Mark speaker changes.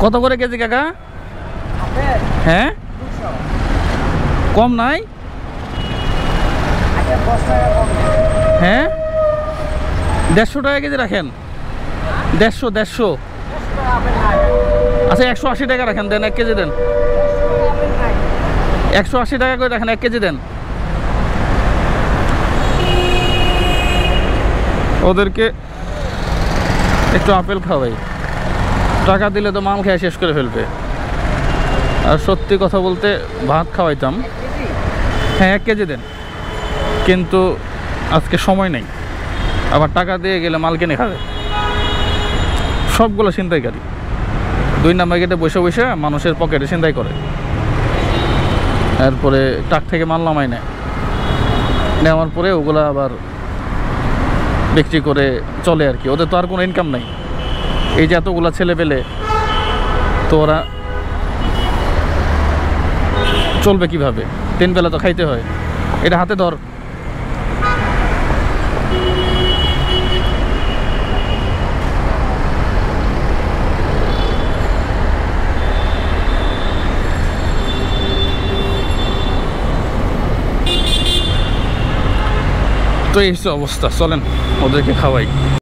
Speaker 1: কত করে কেজি কাকা? হ্যাঁ, কম নাই? হ্যাঁ, 150 টাকা কেজি রাখেন। 150 আচ্ছা, 180 টাকা রাখেন, দেন 1 কেজি দেন। 180 টাকা করে রাখেন, 1 কেজি দেন। ওদেরকে একটু আপেল খাওয়াই, টাকা দিলে তো মাল খেয়ে শেষ করে ফেলবে। আর সত্যি কথা বলতে ভাত খাওয়াইতাম। হ্যাঁ, 1 কেজি দেন, কিন্তু আজকে সময় নেই। আবার টাকা দিয়ে গেলে মাল কিনে খাবে। সবগুলো ছিনতাইকারী 2 নাম্বার গেটে বসে বসে মানুষের পকেটে ছিনতাই করে, এরপরে ট্রাক থেকে মাল নামাই নেয়, নেওয়ার পরে ওগুলা আবার বিক্রি করে চলে আর কি। ওদের তো আর কোনো ইনকাম নাই। এই যে এতগুলা ছেলে পেলে, তো ওরা চলবে কিভাবে? 3 বেলা তো খাইতে হয়। এটা হাতে ধর। তো এই অবস্থা, চলেন ওদেরকে খাওয়াই।